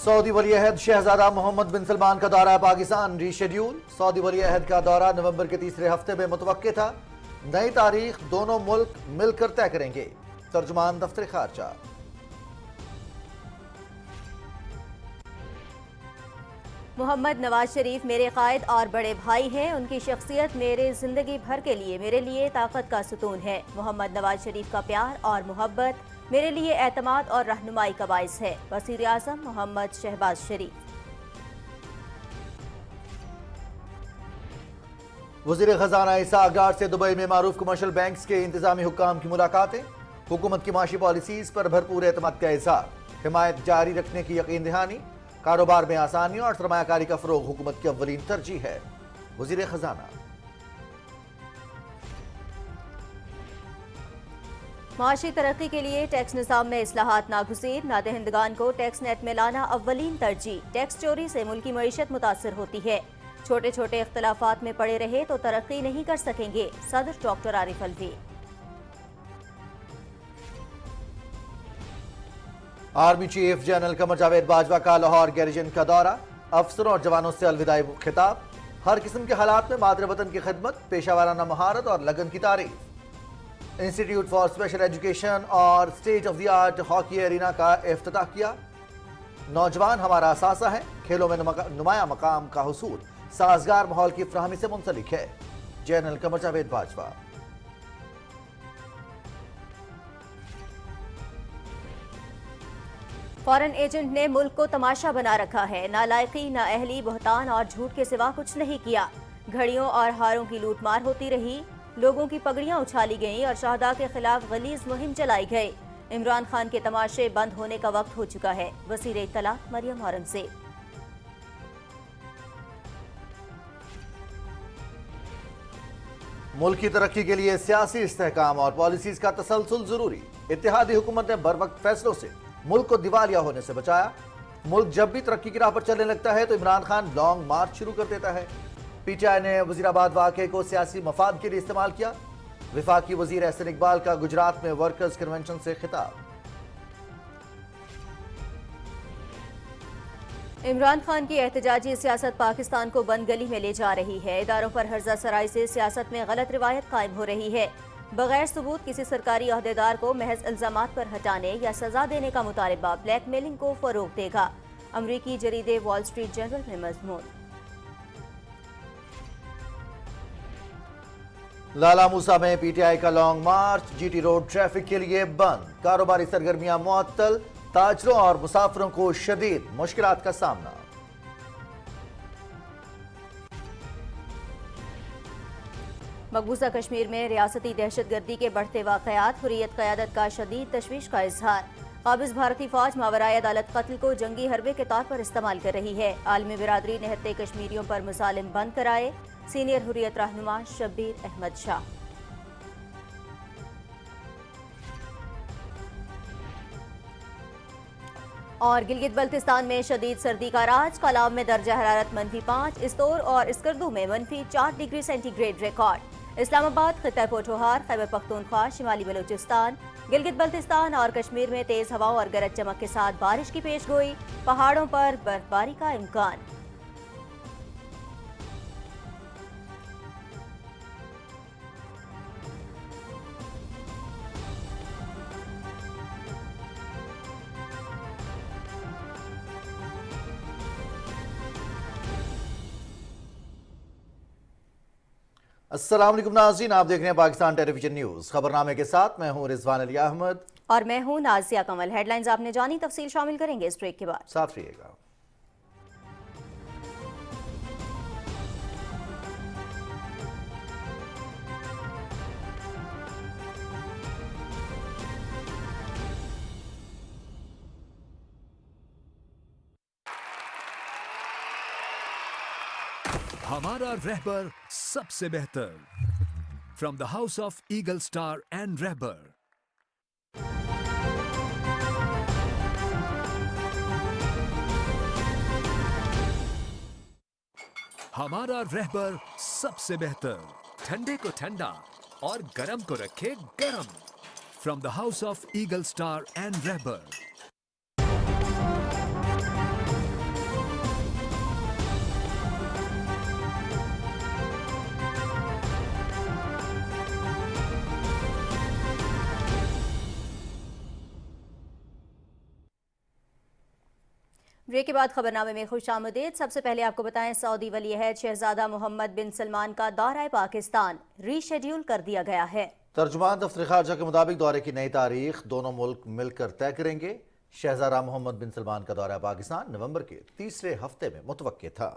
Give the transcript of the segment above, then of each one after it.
سعودی ولی عہد شہزادہ محمد بن سلمان کا دورہ پاکستان ری شیڈیول۔ سعودی ولی عہد کا دورہ نومبر کے تیسرے ہفتے میں متوقع تھا۔ نئی تاریخ دونوں ملک مل کر طے کریں گے۔ ترجمان دفتر خارجہ۔ محمد نواز شریف میرے قائد اور بڑے بھائی ہیں۔ ان کی شخصیت میرے زندگی بھر کے لیے میرے لیے طاقت کا ستون ہے۔ محمد نواز شریف کا پیار اور محبت میرے لیے اعتماد اور رہنمائی کا باعث ہے۔ وزیر اعظم محمد شہباز شریف۔ وزیر خزانہ اسحاق ڈار سے دبئی میں معروف کمرشل بینکس کے انتظامی حکام کی ملاقاتیں۔ حکومت کی معاشی پالیسیز پر بھرپور اعتماد کا اظہار۔ حمایت جاری رکھنے کی یقین دہانی۔ کاروبار میں آسانی اور سرمایہ کاری کا فروغ حکومت کی اولین ترجیح ہے۔ وزیر خزانہ۔ معاشی ترقی کے لیے ٹیکس نظام میں اصلاحات ناگزیر۔ نادہندگان کو ٹیکس نیٹ میں لانا اولین ترجیح۔ ٹیکس چوری سے ملکی معیشت متاثر ہوتی ہے۔ چھوٹے چھوٹے اختلافات میں پڑے رہے تو ترقی نہیں کر سکیں گے۔ صدر doctor Arif Alvi. Army chief general Qamar Javed Bajwa کا لاہور گیریجن کا دورہ۔ افسروں اور جوانوں سے الوداعی خطاب۔ ہر قسم کے حالات میں مادر وطن کی خدمت، پیشہ ورانہ مہارت اور لگن کی تعریف۔ انسٹیٹیوٹ فار اسپیشل ایجوکیشن اور state of the art hockey arena کا افتتاح کیا۔ نوجوان ہمارا اثاثہ ہے، کھیلوں میں نمایاں مقام کا حصول سازگار ماحول کی فراہمی سے منسلک ہے۔ General Qamar Javed Bajwa. Foreign agent نے ملک کو تماشا بنا رکھا ہے۔ نالائقی، نااہلی، بہتان اور جھوٹ کے سوا کچھ نہیں کیا۔ گھڑیوں اور ہاروں کی لوٹ مار ہوتی رہی، لوگوں کی پگڑیاں اچھالی گئیں اور شہداء کے خلاف غلیظ مہم چلائی گئی۔ عمران خان کے تماشے بند ہونے کا وقت ہو چکا ہے۔ وزیر اطلاع مریم اورنگزیب۔ ملک کی ترقی کے لیے سیاسی استحکام اور پالیسیز کا تسلسل ضروری۔ اتحادی حکومت نے بروقت فیصلوں سے ملک کو دیوالیہ ہونے سے بچایا۔ ملک جب بھی ترقی کی راہ پر چلنے لگتا ہے تو عمران خان لانگ مارچ شروع کر دیتا ہے۔ پی ٹی آئی نے وزیر آباد واقعے کو سیاسی مفاد کے لیے استعمال کیا۔ وفاقی وزیر احسن اقبال کا گجرات میں ورکرز کنونشن سے خطاب۔ عمران خان کی احتجاجی سیاست پاکستان کو بند گلی میں لے جا رہی ہے۔ اداروں پر ہرزہ سرائی سے سیاست میں غلط روایت قائم ہو رہی ہے۔ بغیر ثبوت کسی سرکاری عہدیدار کو محض الزامات پر ہٹانے یا سزا دینے کا مطالبہ بلیک میلنگ کو فروغ دے گا۔ امریکی جریدے وال سٹریٹ جرنل میں مضمون۔ لالا موسیٰ میں پی ٹی آئی کا long march, G T road traffic کے لیے بند۔ کاروباری سرگرمیاں معطل، تاجروں اور مسافروں کو شدید مشکلات کا سامنا۔ مقبوضہ کشمیر میں ریاستی دہشت گردی کے بڑھتے واقعات، حریت قیادت کا شدید تشویش کا اظہار۔ قابض بھارتی فوج ماورائے عدالت قتل کو جنگی حربے کے طور پر استعمال کر رہی ہے۔ عالمی برادری نہتے کشمیریوں پر مظالم بند کرائے۔ سینئر حریت رہنما شبیر احمد شاہ۔ اور گلگت بلتستان میں شدید سردی کا راج، کلام میں درجہ حرارت -5، استور اور اسکردو میں -4 ڈگری سینٹی گریڈ ریکارڈ۔ اسلام آباد، خطہ پوٹھوہار، خیبر پختونخوا، شمالی بلوچستان، گلگت بلتستان اور کشمیر میں تیز ہواؤں اور گرج چمک کے ساتھ بارش کی پیش گوئی، پہاڑوں پر برف باری کا امکان۔ السلام علیکم ناظرین، آپ دیکھ رہے ہیں پاکستان ٹیلی ویژن نیوز۔ خبرنامے کے ساتھ میں ہوں رضوان علی احمد اور میں ہوں نازیہ کمل۔ ہیڈ لائنز آپ نے جانی، تفصیل شامل کریں گے اس بریک کے بعد۔ ساتھ رہیے گا۔ ہمارا رہبر سب سے بہتر، from the house of Eagle Star and Rahbar. ہمارا رہبر سب سے بہتر، ٹھنڈے کو ٹھنڈا اور گرم کو رکھے گرم، from the house of Eagle Star and Rehbar. Break के बाद खबरनामे में खुश आमदीद। सबसे पहले आपको बताएं, सऊदी वली अहद शहजादा मोहम्मद बिन सलमान का दौरा पाकिस्तान रीशेड्यूल कर दिया गया है। तर्जुमान दफ्तर खारजा के मुताबिक दौरे की नई तारीख दोनों मुल्क मिलकर तय करेंगे। शहजादा मोहम्मद बिन सलमान का दौरा पाकिस्तान नवंबर के तीसरे हफ्ते में मुतवक्के था।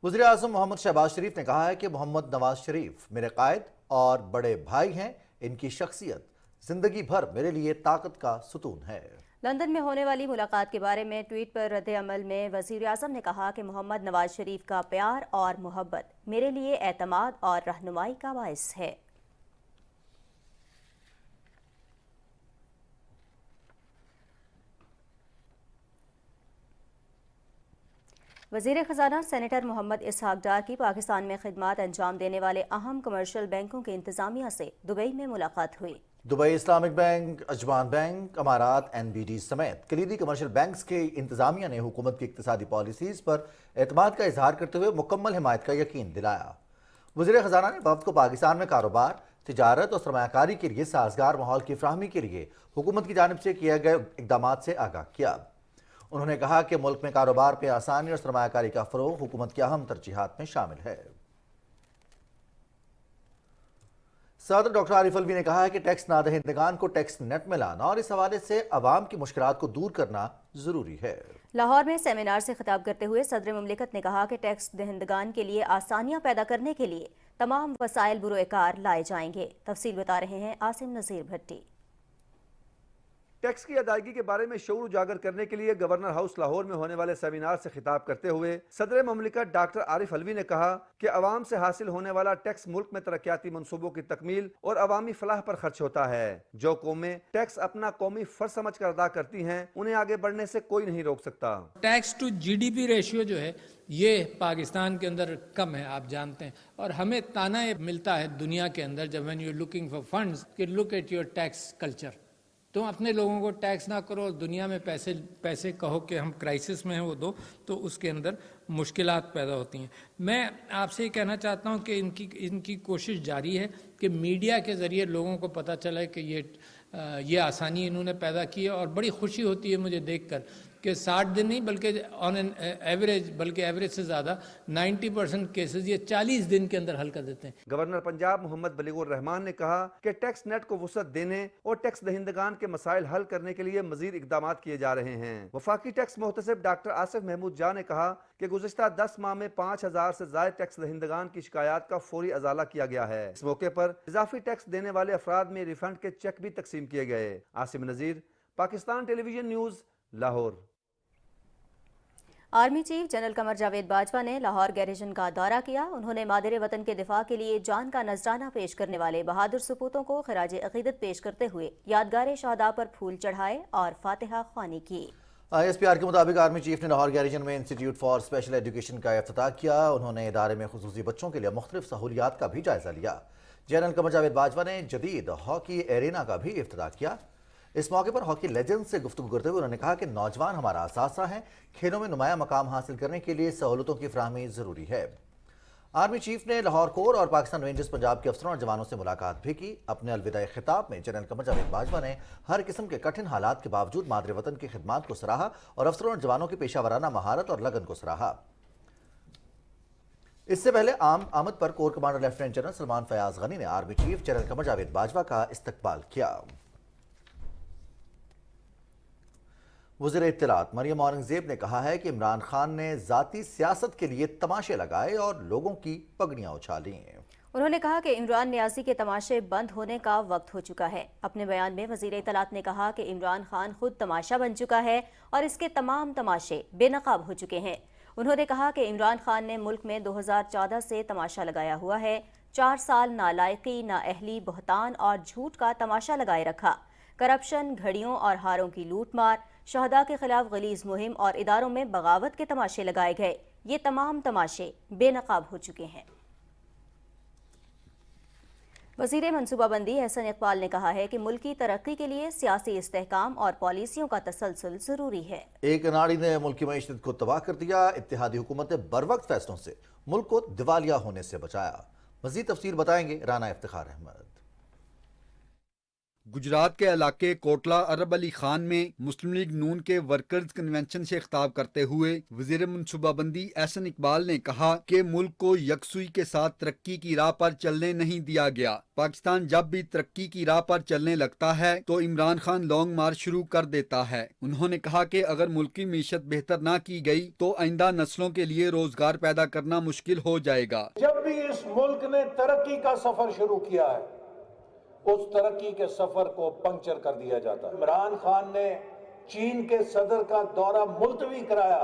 वज़ीर आज़म मोहम्मद शहबाज शरीफ ने कहा है कि मोहम्मद नवाज शरीफ मेरे कायद और बड़े भाई हैं। इनकी शख्सियत जिंदगी भर मेरे लिए ताकत का सुतून है। लंदन में होने वाली मुलाकात के बारे में ट्वीट पर रद्द अमल में वज़ीर आज़म ने कहा कि मोहम्मद नवाज शरीफ का प्यार और मोहब्बत मेरे लिए एतमाद और रहनुमाई का बाइस है। वज़ीर ख़ज़ाना सेनेटर मोहम्मद इसहाक डार की पाकिस्तान में खिदमात अंजाम देने वाले अहम कमर्शियल बैंकों के इंतज़ामिया से दुबई में मुलाकात हुई। Dubai Islamic bank, Ajman bank, अमारात, NBD समेत कलीदी कमर्शियल बैंक्स के इंतजामिया ने हुकूमत की इक्तिसादी पॉलिसीज़ पर एतमाद का इजहार करते हुए मुकम्मल हिमायत का यकीन दिलाया। वज़ीर ख़ज़ाना ने वफ़द को पाकिस्तान में कारोबार, तिजारत और सरमायाकारी के लिए साजगार माहौल की फ्राहमी के लिए हुकूमत की जानिब से किए गए इक़दाम से आगाह किया। उन्होंने कहा कि मुल्क में कारोबार पे आसानी और सरमायाकारी का फ़रोग़ हुकूमत की अहम तरजीहात में शामिल है। सदर डॉक्टर आरिफ अलवी ने कहा है कि टैक्स नादहिंदगान को टैक्स नेट में लाना और इस हवाले से अवाम की मुश्किलात को दूर करना जरूरी है। लाहौर में सेमिनार से खिताब करते हुए सदर मुमलिकत ने कहा कि टैक्स दहिंदगान के लिए आसानियां पैदा करने के लिए तमाम वसाइल बुरोकार लाए जाएंगे। तफसील बता रहे हैं आसिम नज़ीर भट्टी। टैक्स की अदायगी के बारे में शऊर उजागर करने के लिए गवर्नर हाउस लाहौर में होने वाले सेमिनार से खिताब करते हुए सदर मुमलिकत डॉक्टर आरिफ अलवी ने कहा कि अवाम से हासिल होने वाला टैक्स मुल्क में तरक्याती मनसूबों की तकमील और अवामी फलाह पर खर्च होता है। जो कौमें टैक्स अपना कौमी फर्ज समझ कर अदा करती हैं, उन्हें आगे बढ़ने से कोई नहीं रोक सकता। टैक्स टू GDP रेशियो जो है ये पाकिस्तान के अंदर कम है, आप जानते हैं, और हमें ताना ये मिलता है दुनिया के अंदर जब when you looking for funds कि look at your tax culture. तुम अपने लोगों को टैक्स ना करो, दुनिया में पैसे कहो कि हम क्राइसिस में हैं वो दो, तो उसके अंदर मुश्किलात पैदा होती हैं। मैं आपसे ये कहना चाहता हूँ कि इनकी कोशिश जारी है कि मीडिया के ज़रिए लोगों को पता चले कि ये आसानी इन्होंने पैदा की है। और बड़ी खुशी होती है मुझे देखकर कि 60 दिन नहीं बल्कि ऑन एन एवरेज, बल्कि एवरेज से ज़्यादा 90% केसेस ये 40 दिन के अंदर हल कर देते हैं। गवर्नर पंजाब मोहम्मद बलीगुर रहमान ने कहा कि टैक्स नेट को वसअत देने और टैक्स दहिंदगान के मसाइल हल करने के लिए मजीद इकदाम किए जा रहे हैं। वफाकी टैक्स मोहतसिब डॉक्टर आसिफ महमूद जा ने कहा कि गुज़िश्ता 10 माह में 5000 से ज़ायद टैक्स दहिंदगान की शिकायत का फौरी अजाला किया गया है। इस मौके पर इजाफी टैक्स देने वाले अफराद में रिफंड के चेक भी तकसीम किए गए। Asim Nazir, Pakistan television news, Lahore. Army chief general Qamar Javed Bajwa ने लाहौर गैरिजन का दौरा किया। उन्होंने मादरे वतन के दिफा के लिए जान का नजराना पेश करने वाले बहादुर सपूतों को खिराज अकीदत पेश करते हुए यादगार शहादा पर फूल चढ़ाए और फातिहा ख्वानी की। ISPR के मुताबिक आर्मी चीफ ने लाहौर गैरिजन में इंस्टीट्यूट फॉर स्पेशल एजुकेशन का इफ्तिताह किया। उन्होंने इदारे में खुसूसी बच्चों के लिए मुख्तलिफ सहूलियात का भी जायजा लिया। जनरल कमर जावेद बाजवा ने जदीद हॉकी एरेना का भी इफ्तिताह किया। इस मौके पर हॉकी लेजेंड से गुफ्तगू करते हुए उन्होंने कहा कि नौजवान हमारा असासा है। खेलों में नुमाया मकाम हासिल करने के लिए सहूलतों की फ्राहमी जरूरी है। आर्मी चीफ ने लाहौर कोर और पाकिस्तान रेंजर्स पंजाब के अफसरों और जवानों से मुलाकात भी की। अपने अलविदाई खिताब में जनरल कमर जावेद बाजवा ने हर किस्म के कठिन हालात के बावजूद मादरे वतन की खिदमात को सराहा और अफसरों और जवानों की पेशावराना महारत और लगन को सराहा। इससे पहले आमद पर core commander lieutenant general Salman Fayyaz Ghani ने army chief general Qamar Javed Bajwa का इस्तकबाल किया। वज़ीर इत्तलात मरियम औरंगज़ेब ने कहा है कि इमरान खान ने ज़ाती सियासत के लिए तमाशे लगाए और लोगों की पगड़ियां उछाली। उन्होंने कहा कि इमरान न्यासी के तमाशे बंद होने का वक्त हो चुका है। अपने बयान में वज़ीर इत्तलात ने कहा कि इमरान खान खुद तमाशा बन चुका है और इसके तमाम तमाशे बेनकाब हो चुके हैं। उन्होंने कहा कि इमरान खान ने मुल्क में 2014 से तमाशा लगाया हुआ है। 4 साल नालायकी, नाअहली, बहतान और झूठ का तमाशा लगाए रखा। करप्शन, घड़ियों और हारों की लूट मार, शहदा के खिलाफ गलीज मुहिम और इदारों में बगावत के तमाशे लगाए गए। ये तमाम तमाशे बेनकाब हो चुके हैं। वज़ीर मनसूबाबंदी एहसन इकबाल ने कहा है कि मुल्क की तरक्की के लिए सियासी इस्तेहकाम और पॉलिसियों का तसलसल जरूरी है। एक अनाड़ी ने मुल्क की मईशत को तबाह कर दिया। इत्तेहादी हुकूमत ने बरवक्त फैसलों से मुल्क को दिवालिया होने से बचाया। मजीद तफसील बताएंगे राना इफ्तिखार अहमद। गुजरात के इलाके कोटला अरब अली खान में मुस्लिम लीग नून के वर्कर्स कन्वेंशन से खिताब करते हुए वजीर मनसूबाबंदी एहसन इकबाल ने कहा कि मुल्क को यकसुई के साथ तरक्की की राह पर चलने नहीं दिया गया। पाकिस्तान जब भी तरक्की की राह पर चलने लगता है तो इमरान खान लॉन्ग मार्च शुरू कर देता है। उन्होंने कहा कि अगर मुल्क की मीशत बेहतर ना की गई तो आइंदा नस्लों के लिए रोजगार पैदा करना मुश्किल हो जाएगा। जब भी इस मुल्क ने तरक्की का सफर शुरू किया है, उस तरक्की के सफर को पंक्चर कर दिया जाता है। इमरान खान ने चीन के सदर का दौरा मुलतवी कराया,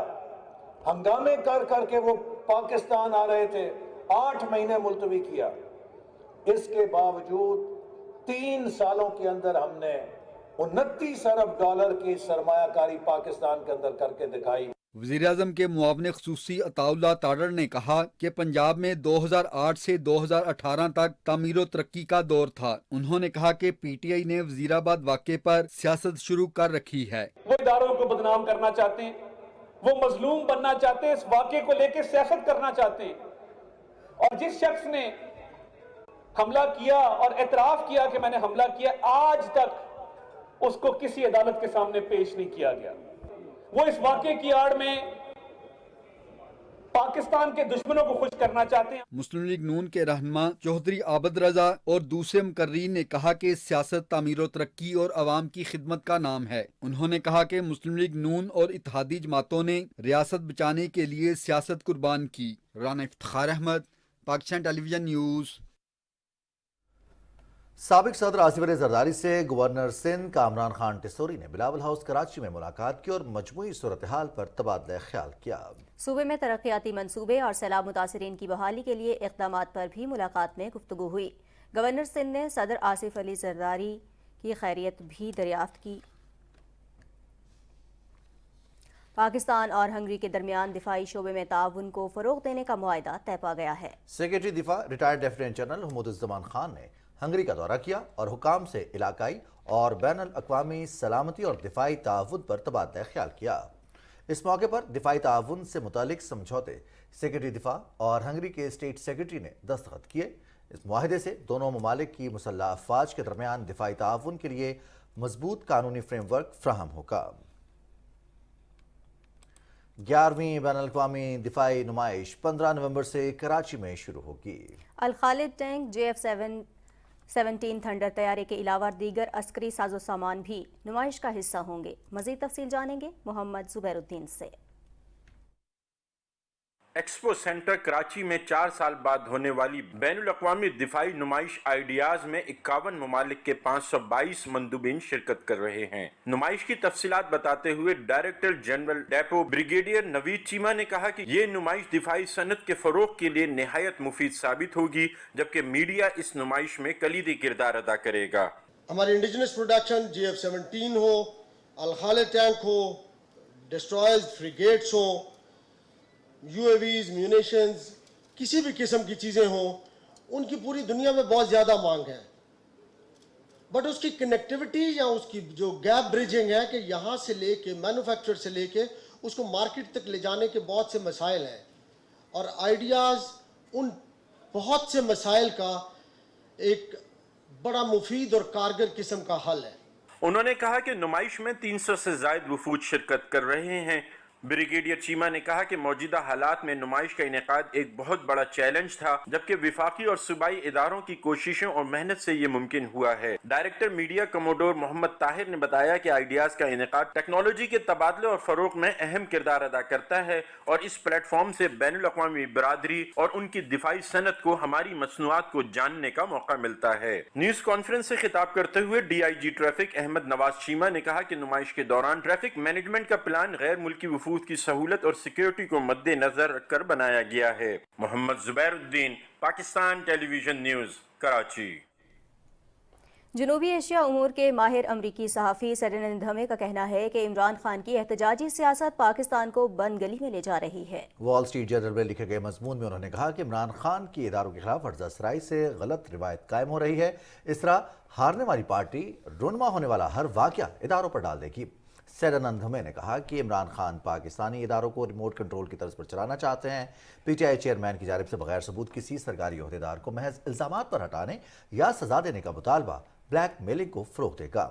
हंगामे कर करके वो पाकिस्तान आ रहे थे, 8 महीने मुलतवी किया। इसके बावजूद 3 सालों के अंदर हमने 29 अरब डॉलर की सरमायाकारी पाकिस्तान के अंदर करके दिखाई। वज़ीर-ए-आज़म के मुआविन ख़ुसूसी अताउल्लाह ताडर ने कहा कि पंजाब में 2008 से 2018 तक तामीर और तरक्की का दौर था। उन्होंने कहा कि पीटीआई ने वज़ीराबाद वाक़े पर सियासत शुरू कर रखी है। वो इदारों को बदनाम करना चाहते हैं, वो मजलूम बनना चाहते हैं, इस वाक़े को लेकर सियासत करना चाहते हैं। और जिस शख्स ने हमला किया और एतराफ़ किया कि मैंने हमला किया, आज तक उसको किसी अदालत के सामने पेश नहीं किया गया। वो इस वाक़े की आड़ में पाकिस्तान के दुश्मनों को खुश करना चाहते हैं। मुस्लिम लीग नून के रहनुमा चौधरी आबद रजा और दूसरे मुकर्रीन ने कहा कि सियासत तामीर और तरक्की और अवाम की खिदमत का नाम है। उन्होंने कहा कि मुस्लिम लीग नून और इत्तेहादी जमातों ने रियासत बचाने के लिए सियासत कुर्बान की। Rana Iftikhar Ahmed, Pakistan television news. साबिक सदर आसिफ अली जरदारी से गवर्नर सिंध कामरान खान टिस्सौरी ने बिलावल हाउस कराची में मुलाकात की और मजमूई सूरत हाल पर तबादला ख्याल किया। सूबे में तरक्याती मंसूबे और सैलाब मुतासरीन की बहाली के लिए इक़दामात पर भी मुलाकात में गुफ्तगू हुई। गवर्नर सिंध ने सदर आसिफ अली जरदारी की खैरियत भी दरियाफ्त की। पाकिस्तान और हंगरी के दरमियान दिफाई शोबे में ताउन को फरोग देने का मुआहदा तय पा गया है। सेक्रेटरी दिफा retired lieutenant general Hamooduzzaman Khan ने हंगरी का दौरा किया और हुकाम से इलाकाई और बैनुल अक़वामी सलामती और दिफाई ताउन पर तबादला ख्याल किया। इस मौके पर दिफाई ताउन से मुतालिक समझौते सेक्रेटरी दिफा और हंगरी के स्टेट सेक्रेटरी ने दस्तखत किए। इस मुआहदे से दोनों ममालिक की मुसल्लह अफवाज के दरमियान दिफाई ताउन के लिए मजबूत कानूनी फ्रेमवर्क फ्राहम होगा। 11वीं बैनुल अक़वामी दिफाई नुमाइश 15 नवंबर से कराची में शुरू होगी। अल खालिद टैंक JF-17 थंडर तैयारे के अलावा दीगर अस्करी साजो सामान भी नुमाइश का हिस्सा होंगे। मज़ीद तफसील जानेंगे मोहम्मद ज़ुबैरुद्दीन से। एक्सपो सेंटर कराची में 4 साल बाद होने वाली बैनुल अक़वामी दिफाई नुमाइश आइडियाज में 51 ममालिक के 522 मंदूबीन शिरकत कर रहे हैं। नुमाइश की तफसीलात बताते हुए director general depot brigadier Naveed Cheema ने कहा कि ये नुमाइश दिफाई सनत के फरोग के लिए निहायत मुफीद साबित होगी, जबकि मीडिया इस नुमाइश में कलीदी किरदार अदा करेगा। हमारे इंडिजिनस प्रोडक्शन JF-17 हो, अल खालिद टैंक हो, डिस्ट्रॉयर्स, फ्रिगेट्स हो, UAVs, म्यूनिशंस, किसी भी किस्म की चीज़ें हों, उनकी पूरी दुनिया में बहुत ज़्यादा मांग है। बट उसकी कनेक्टिविटी या उसकी जो गैप ब्रिजिंग है कि यहाँ से लेके मैन्युफैक्चर से लेके उसको मार्केट तक ले जाने के बहुत से मसाइल हैं, और आइडियाज़ उन बहुत से मसाइल का एक बड़ा मुफीद और कारगर किस्म का हल है। उन्होंने कहा कि नुमाइश में 300 से ज़ायद वफूद शिरकत कर रहे हैं। ब्रिगेडियर चीमा ने कहा कि मौजूदा हालात में नुमाइश का इनेकाद एक बहुत बड़ा चैलेंज था, जबकि विफाकी और सूबाई इदारों की कोशिशों और मेहनत से ये मुमकिन हुआ है। Director media commodore Mohammad Tahir ने बताया कि आइडियाज का इनेकाद टेक्नोलॉजी के तबादले और फरोग में अहम किरदार अदा करता है, और इस प्लेटफॉर्म से बैनुल अक़वामी बरादरी और उनकी दिफाई सनत को हमारी मसनूआत को जानने का मौका मिलता है। न्यूज कॉन्फ्रेंस से खिताब करते हुए DIG ट्रैफिक अहमद नवाज चीमा ने कहा कि नुमाइश के दौरान ट्रैफिक मैनेजमेंट का प्लान गैर मुल्की वफूद की सहूलत और सिक्योरिटी को मद्देनजर रखकर बनाया गया है। Muhammad Zubairuddin, Pakistan television news, Karachi. जनूबी एशिया उमूर के माहिर अमरीकी सहाफ़ी सडन धमे का कहना है कि इमरान खान की एहतजाजी सियासत पाकिस्तान को बंद गली में ले जा रही है। वॉल स्ट्रीट जर्नल में लिखे गए मजमून में उन्होंने कहा कि इमरान खान की इदारों के खिलाफ अर्जासराई से गलत रिवायत कायम हो रही है। इस तरह हारने वाली पार्टी रुनमा होने वाला हर वाक़या इदारों पर डाल देगी। सैडन अंधमे ने कहा कि इमरान खान पाकिस्तानी इदारों को रिमोट कंट्रोल की तर्ज पर चलाना चाहते हैं। PTI चेयरमैन की जानिब से बगैर सबूत किसी सरकारी ओहदेदार को महज इल्ज़ामात पर हटाने या सजा देने का मुतालबा ब्लैक मेलिंग को फ़रोग़ देगा।